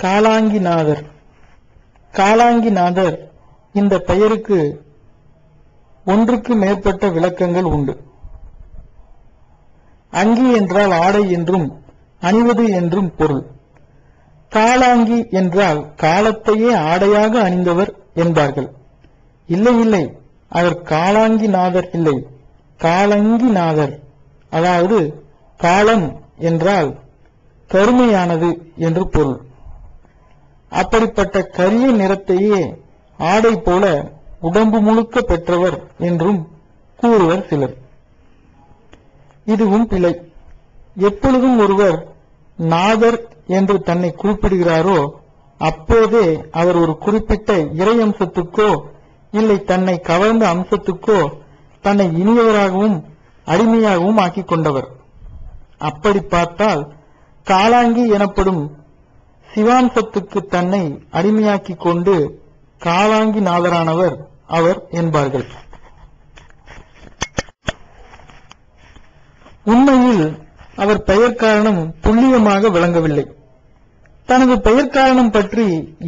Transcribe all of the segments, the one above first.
காலாங்கிநாதர். காலாங்கிநாதர் இந்த பெயருக்கு ஒன்றுக்கு மேற்பட்ட விளக்கங்கள் உண்டு. அங்கி என்றால் ஆடை என்றும் அணிவது என்றும் பொருள். காலாங்கி என்றால் காலத்தையே ஆடையாக அணிந்தவர் என்பார்கள். இல்லை இல்லை, அவர் காலாங்கிநாதர் இல்லை, காலங்கிநாதர். அதாவது காலம் என்றால் கருமையானது என்று பொருள். அப்படிப்பட்ட கரிய நிறத்தையே ஆடை போல உடம்பு முழுக்க பெற்றவர் என்றும் கூறுவர் சிலர். இதுவும் பிழை. எப்பொழுதும் ஒருவர் நாதர் என்று தன்னை குறிப்பிடுகிறாரோ அப்போதே அவர் ஒரு குறிப்பிட்ட இறை அம்சத்துக்கோ இல்லை தன்னை கவர்ந்த அம்சத்துக்கோ தன்னை இனியவராகவும் அடிமையாகவும் ஆக்கிக் கொண்டவர். அப்படி பார்த்தால் காலாங்கி எனப்படும் சிவாம்சத்துக்கு தன்னை அடிமையாக்கிக் கொண்டு காலாங்கி நாதரானவர் அவர் என்பார்கள். உண்மையில் அவர் பெயர் காரணம் துல்லியமாக விளங்கவில்லை. தனது பெயர் காரணம் பற்றி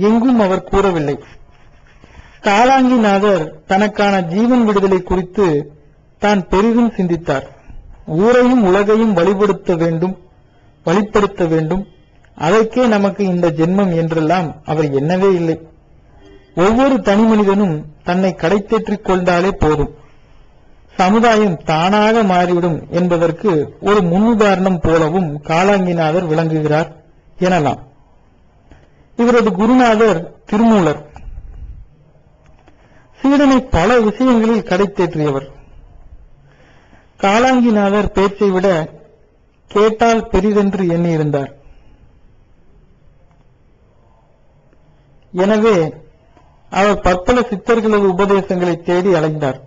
எங்கும் அவர் கூறவில்லை. காலாங்கிநாதர் தனக்கான ஜீவன் விடுதலை குறித்து தான் பெரிதும் சிந்தித்தார். ஊரையும் உலகையும் வழிப்படுத்த வேண்டும், அதற்கே நமக்கு இந்த ஜென்மம் என்றெல்லாம் அவர் எண்ணவே இல்லை. ஒவ்வொரு தனி மனிதனும் தன்னை கடைத்தேற்றிக் கொண்டாலே போதும், சமுதாயம் தானாக மாறிவிடும் என்பதற்கு ஒரு முன்னுதாரணம் போலவும் காலாங்கிநாதர் விளங்குகிறார் எனலாம். இவரது குருநாதர் திருமூலர். சீடனை பல விஷயங்களில் கடைத்தேற்றியவர். காலாங்கிநாதர் பேச்சை விட கேட்டால் பெரிதென்று எண்ணியிருந்தார். எனவே அவர் பற்பல சித்தர்களது உபதேசங்களை தேடி அலைந்தார்.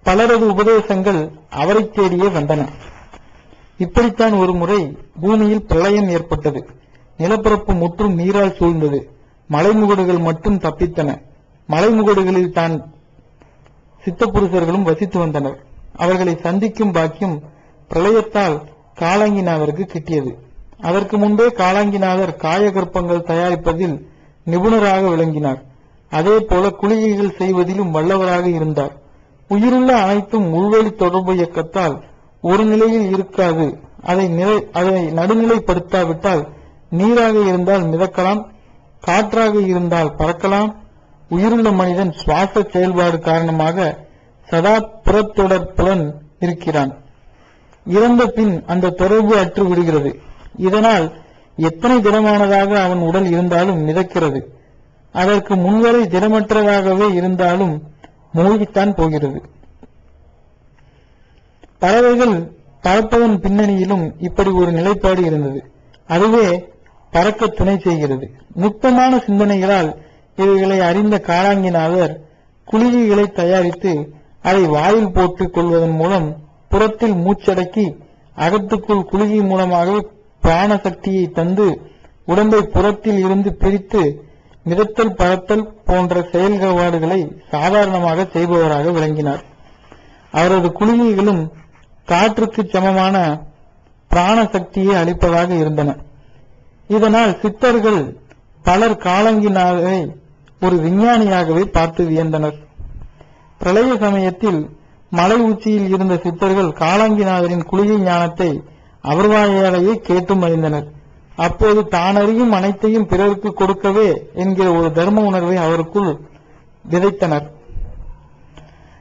பலரது உபதேசங்கள் அவரை தேடியே வந்தன. இப்படித்தான் ஒரு முறை பூமியில் பிரளயம் ஏற்பட்டது. நிலப்பரப்பு முற்றும் நீரால் சூழ்ந்தது. மலைமுகடுகள் மட்டும் தப்பித்தன. மலைமுகடுகளில் தான் சித்தப்புருஷர்களும் வசித்து வந்தனர். அவர்களை சந்திக்கும் பாக்கியம் பிரளயத்தால் காலாங்கிநாதருக்கு கிட்டியது. அதற்கு முன்பே காலாங்கிநாதர் காயகற்பங்கள் தயாரிப்பதில் நிபுணராக விளங்கினார். அதே போல குளிகைகள் செய்வதிலும் வல்லவராக இருந்தார். உயிருள்ள அனைத்தும் உள்வெளி தொடர்பு இயக்கத்தால் ஒரு நிலையில் இருக்காது. அதை நடுநிலைப்படுத்தாவிட்டால் நீராக இருந்தால் மிதக்கலாம், காற்றாக இருந்தால் பறக்கலாம். உயிருள்ள மனிதன் சுவாச செயல்பாடு காரணமாக சதா புறத்தொடர்புடன் இருக்கிறான். இறந்த பின் அந்த தொடர்பு அற்று விடுகிறது. இதனால் எத்தனை திடமானதாக அவன் உடல் இருந்தாலும் மிதக்கிறது. அதற்கு முன்வரை திடமற்றதாகவே இருந்தாலும் மூழ்கித்தான் போகிறது. பறவைகள் பறப்பதன் பின்னணியிலும் இப்படி ஒரு நிலைப்பாடு இருந்தது. அதுவே பறக்க துணை செய்கிறது. நுட்பமான சிந்தனைகளால் இவைகளை அறிந்த காலாங்கிநாதர் குளிகைகளை தயாரித்து அதை வாயில் போட்டுக் கொள்வதன் மூலம் புறத்தில் மூச்சடக்கி அகத்துக்குள் குளிகை மூலமாக பிராண சக்தியை தந்து உடம்பை புறத்தில் இருந்து பிரித்து மிதத்தல் பறத்தல் போன்ற செயல்பாடுகளை சாதாரணமாக செய்பவராக விளங்கினார். அவரது குளிகைகளும் காற்றுக்கு சமமான பிராண சக்தியை அளிப்பதாக இருந்தன. இதனால் சித்தர்கள் பலர் காலாங்கிநாதரை ஒரு விஞ்ஞானியாகவே பார்த்து வியந்தனர். பிரளய சமயத்தில் மலை உச்சியில் இருந்த சித்தர்கள் காலாங்கிநாதரின் குளிகை ஞானத்தை அவர் வாயாலேயே கேட்டும் அறிந்தனர். அப்போது தானறியும் அனைத்தையும் பிறருக்கு கொடுக்கவே என்கிற ஒரு தர்ம உணர்வை அவருக்குள் விதைத்தனர்.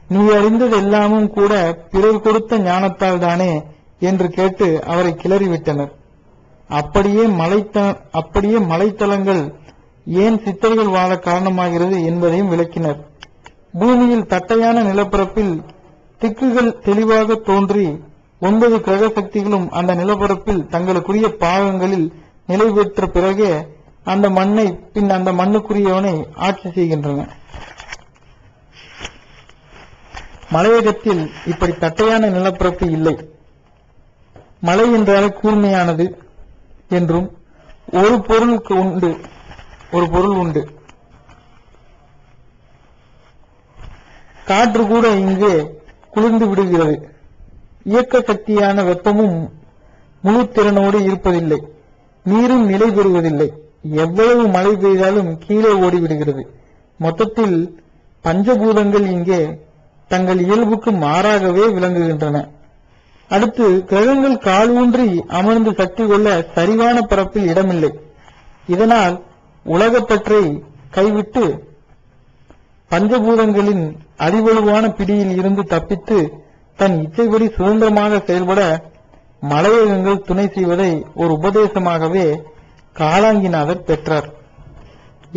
நீ அறிந்தது எல்லாமும் கூட பிறர் கொடுத்த ஞானத்தால் தானே என்று கேட்டு அவரை கிளறிவிட்டனர். அப்படியே மலைத்தலங்கள் ஏன் சித்தர்கள் வாழ காரணமாகிறது என்பதையும் விளக்கினர். பூமியில் தட்டையான நிலப்பரப்பில் திக்குகள் தெளிவாக தோன்றி 9 கிரக சக்திகளும் அந்த நிலப்பரப்பில் தங்களுக்குரிய பாகங்களில் நிலை பெற்ற பிறகே அந்த மண்ணை பின் அந்த மண்ணுக்குரியவனை ஆட்சி செய்கின்றன. மலையகத்தில் இப்படி தட்டையான நிலப்பரப்பு இல்லை. மலை என்றால் கூர்மையானது என்றும் ஒரு பொருள் உண்டு. காற்று கூட இங்கே குளிர்ந்து விடுகிறது. இயக்க சக்தியான வெப்பமும் முழு திறனோடு இருப்பதில்லை. நீரும் நிலை பெறுவதில்லை. எவ்வளவு மழை பெய்தாலும் கீழே ஓடிவிடுகிறது. மொத்தத்தில் பஞ்சபூதங்கள் இங்கே தங்கள் இயல்புக்கு மாறாகவே விளங்குகின்றன. அடுத்து, கிரகங்கள் கால் ஊன்றி அமர்ந்து சக்தி கொள்ள சரிவான பரப்பில் இடமில்லை. இதனால் உலகப்பற்றை கைவிட்டு பஞ்சபூதங்களின் அதிவலுவான பிடியில் இருந்து தப்பித்து தன் இச்சைப்படி சுதந்திரமாக செயல்பட மலையகங்கள் துணை செய்வதை ஒரு உபதேசமாகவே காலாங்கிநாதர் பெற்றார்.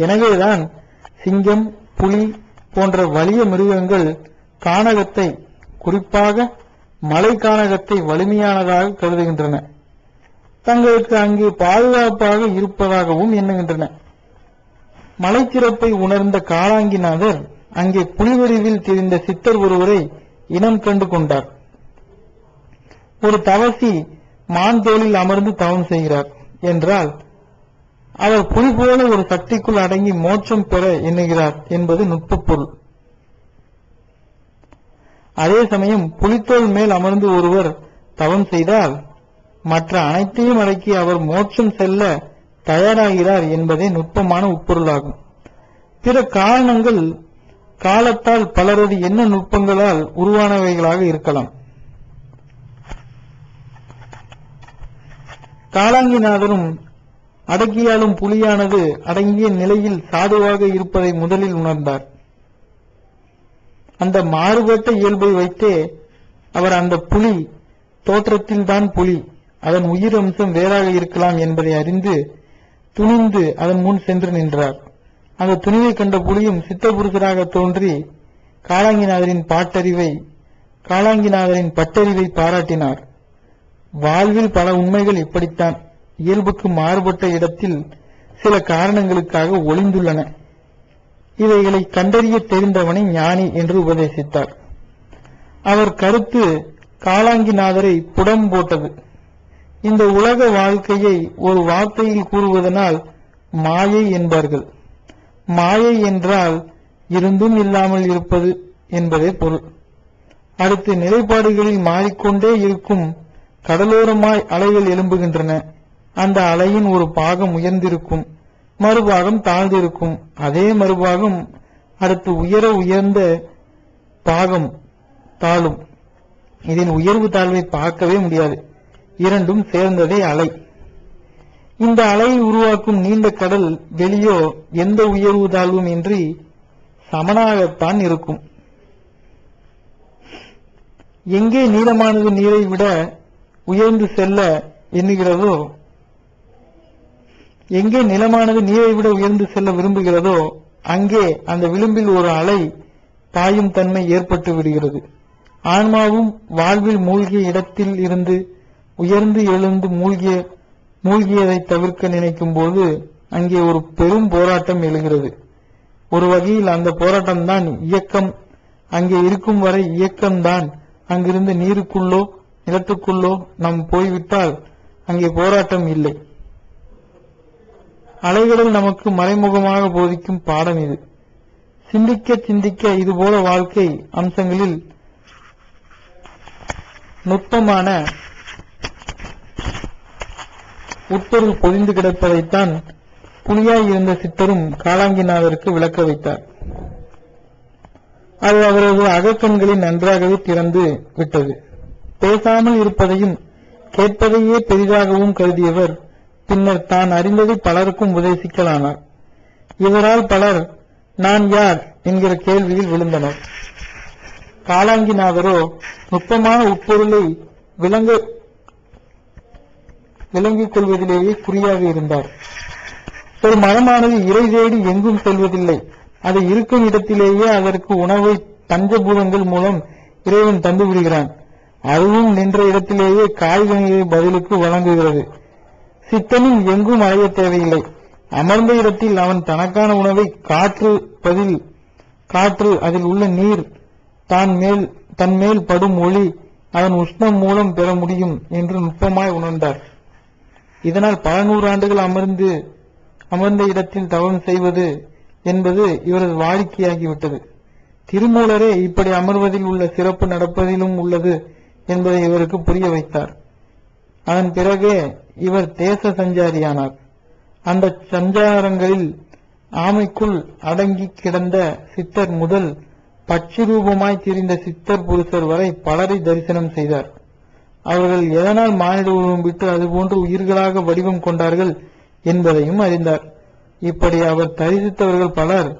எனவேதான் சிங்கம், புலி போன்ற வலிய மிருகங்கள் கானகத்தை, குறிப்பாக மலை கானகத்தை வலிமையானதாக கருதுகின்றன. தங்களுக்கு அங்கே பாதுகாப்பாக இருப்பதாகவும் எண்ணுகின்றன. மலைச்சிறப்பை உணர்ந்த காலாங்கிநாதர் அங்கே புலிவடிவில் தெரிந்த சித்தர் ஒருவரை இனம் கண்டு கொண்டார். ஒரு தவசி மான் தோளில் அமர்ந்து தவம் செய்கிறார் என்றால் அவர் புலி போல ஒரு சக்திக்குள் அடங்கி மோட்சம் பெற எண்ணுகிறார் என்பது நுட்ப பொருள். அதே சமயம் புலித்தோல் மேல் அமர்ந்து ஒருவர் தவம் செய்தால் மற்ற அனைத்தையும் அடக்கி அவர் மோட்சம் செல்ல தயாராகிறார் என்பதே நுட்பமான உட்பொருளாகும். பிற காரணங்கள் காலத்தால் பலரது என்ன நுட்பங்களால் உருவானவைகளாக இருக்கலாம். காலாங்கிநாதரும் அடக்கியாலும் புலியானது அடங்கிய நிலையில் சாதுவாக இருப்பதை முதலில் உணர்ந்தார். அந்த மாறுபட்ட இயல்பை வைத்தே அவர் அந்த புலி தோற்றத்தில் தான் புலி, அதன் உயிர் அம்சம் வேறாக இருக்கலாம் என்பதை அறிந்து துணிந்து அதன் முன் சென்று நின்றார். அந்த துணிவை கண்ட புலியும் சித்தபுருஷராக தோன்றி காலாங்கிநாதரின் பட்டறிவை பாராட்டினார். வாழ்வில் பல உண்மைகள் இப்படித்தான் இயல்புக்கு மாறுபட்ட இடத்தில் சில காரணங்களுக்காக ஒளிந்துள்ளன. இவைகளை கண்டறிய தெரிந்தவனை ஞானி என்று உபதேசித்தார். அவர் கருத்து காலாங்கிநாதரை புடம் போட்டது. இந்த உலக வாழ்க்கையை ஒரு வார்த்தையில் கூறுவதனால் மாயை என்பார்கள். மாயை என்றால் இருந்தும் இல்லாமல் இருப்பது என்பதே பொருள். அடுத்து, நிலைப்பாடுகளில் மாறிக்கொண்டே இருக்கும் கடலோரமாய் அலைகள் எழும்புகின்றன. அந்த அலையின் ஒரு பாகம் உயர்ந்திருக்கும், மறுபாகம் தாழ்ந்திருக்கும். அதே மறுபாகம் அடுத்து உயர்ந்த பாகம் தாழும். இதில் உயர்வு தாழ்வை பார்க்கவே முடியாது. இரண்டும் சேர்ந்ததே அலை. இந்த அலையை உருவாக்கும் நீண்ட கடல் வெளியோ எந்த உயர்வு தாழ்வும் இன்றி சமனாகத்தான் இருக்கும். எங்கே நீளமானது நீரை விட உயர்ந்து செல்ல எண்ணுகிறதோ, எங்கே நிலமானது நீரை விட உயர்ந்து செல்ல விரும்புகிறதோ அங்கே அந்த விளிம்பில் ஒரு அலை பாயும் தன்மை ஏற்பட்டு விடுகிறது. ஆன்மாவும் வாழ்வில் மூழ்கிய இடத்தில் இருந்து உயர்ந்து எழுந்து மூழ்கியதை தவிர்க்க நினைக்கும் போது அங்கே ஒரு பெரும் போராட்டம் எழுகிறது. ஒரு வகையில் அந்த போராட்டம்தான் இயக்கம். அங்கே இருக்கும் வரை இயக்கம்தான். அங்கிருந்து நீருக்குள்ளோ நிலத்துக்குள்ளோ நாம் போய்விட்டால் அங்கே போராட்டம் இல்லை. அலைகளில் நமக்கு மறைமுகமாக போதிக்கும் பாடம் இது. சிந்திக்க சிந்திக்க இதுபோல வாழ்க்கை அம்சங்களில் நுட்பமான உட்பொருள் பொதிந்து கிடப்பதைத்தான் புலியாய் இருந்த சித்தரும் காலாங்கிநாதருக்கு விளக்க வைத்தார். அது அவரது அகக்கண்களில் நன்றாகவே திறந்து விட்டது. பேசாமல் இருப்பதையும் கேட்பதையே பெரிதாகவும் கருதியவர் பின்னர் தான் அறிந்ததை பலருக்கும் உபதேசிக்கலானார். இவரால் பலர் நான் யார் என்கிற கேள்வியில் விழுந்தனர். காலாங்கிநாதரோ நுட்பமான உட்பொருளை விளங்கிக் கொள்வதிலேயே குறியாக இருந்தார். ஒரு மரமானது இறை தேடி எங்கும் செல்வதில்லை. அது இருக்கும் இடத்திலேயே அதற்கு உணவை பஞ்சபூதங்கள் மூலம் இறைவன் தந்து விடுகிறான். அதுவும் நின்ற இடத்திலேயே காய்கனியை பதிலுக்கு வழங்குகிறது. சித்தனும் எங்கும் அலைய தேவையில்லை. அமர்ந்த இடத்தில் அவன் தனக்கான உணவை காற்று அதில் உள்ள நீர் தன் மேல் படும் ஒளி அதன் உஷ்ணம் மூலம் பெற முடியும் என்று நுட்பமாய் உணர்ந்தார். இதனால் பல நூறாண்டுகள் அமர்ந்த இடத்தில் தவம் செய்வது என்பது இவரது வாடிக்கையாகிவிட்டது. திருமூலரே இப்படி அமர்வதில் உள்ள சிறப்பு நடப்பதிலும் உள்ளது என்பதை இவருக்கு புரிய வைத்தார். அதன் பிறகே இவர் தேச சஞ்சாரியானார். அந்த சஞ்சாரங்களில் ஆமைக்குள் அடங்கி கிடந்த சித்தர் முதல் பட்சி ரூபமாய் திரிந்த சித்தர் புருஷர் வரை பலரை தரிசனம் செய்தார். அவர்கள் எதனால் மானிட உருவம் விட்டு அதுபோன்று உயிர்களாக வடிவம் கொண்டார்கள் என்பதையும் அறிந்தார். இப்படி அவர் தரிசித்தவர்கள் பலர்.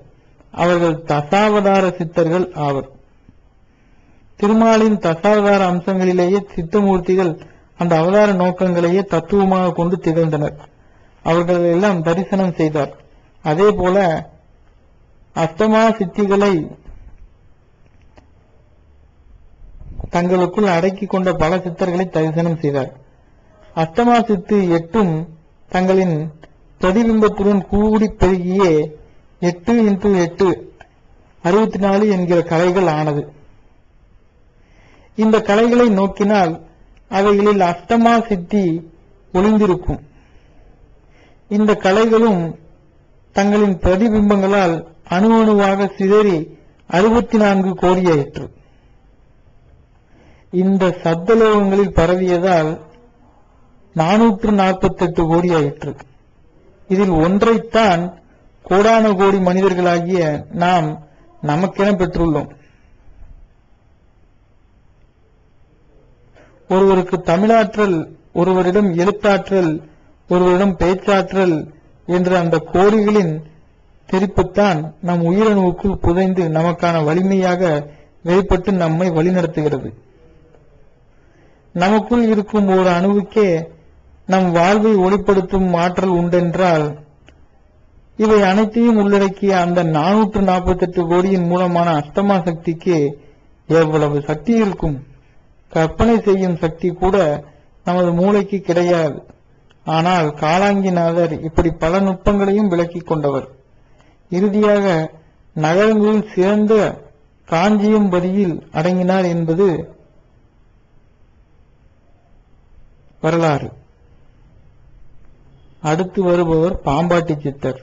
அவர்கள் தசாவதார சித்தர்கள் ஆவர். திருமாலின் தசாவதார அம்சங்களிலேயே சித்தமூர்த்திகள் அந்த அவதார நோக்கங்களையே தத்துவமாக கொண்டு திகழ்ந்தனர். அவர்கள் எல்லாம் தரிசனம் செய்தார். அதே போல அஷ்டமா சித்திகளை தங்களுக்குள் அடக்கி கொண்ட பல சித்தர்களை தரிசனம் செய்தார். அஷ்டமா சித்து 8ம் தங்களின் பிரதிபிம்பத்துடன் கூடி பெருகியே 8x8 64 என்கிற கலைகள் ஆனது. இந்த கலைகளை நோக்கினால் அவைகளில் அஷ்டமா சித்தி ஒளிந்திருக்கும். இந்த கலைகளும் தங்களின் பிரதிபிம்பங்களால் அணு அணுவாக சிதறி 64 கோடியாயிற்று. இந்த சப்தலோகங்களில் பரவியதால் 448 கோடியாயிற்று. இதில் ஒன்றைத்தான் கோடான கோடி மனிதர்களாகிய நாம் நமக்கென பெற்றுள்ளோம். ஒருவருக்கு தமிழாற்றல், ஒருவரிடம் எழுத்தாற்றல், ஒருவரிடம் பேச்சாற்றல் என்ற அந்த கோடிகளின் தெரிப்புத்தான் நம் உயிரணுவுக்குள் புதைந்து நமக்கான வலிமையாக வெளிப்பட்டு நம்மை வழிநடத்துகிறது. நமக்குள் இருக்கும் ஒரு அணுவுக்கே நம் வாழ்வை ஒளிப்படுத்தும் ஆற்றல் உண்டென்றால் இவை அனைத்தையும் உள்ளடக்கிய அந்த 448 கோடியின் மூலமான அஷ்டமா சக்திக்கு எவ்வளவு சக்தி இருக்கும்? கற்பனை செய்யும் சக்தி கூட நமது மூளைக்கு கிடையாது. ஆனால் காலாங்கிநாதர் இப்படி பல நுட்பங்களையும் விளக்கிக் கொண்டவர். இறுதியாக நகரங்களில் சிறந்த காஞ்சியம்பதியில் அடங்கினார் என்பது வரலாறு. அடுத்து வருபவர் பாம்பாட்டி சித்தர்.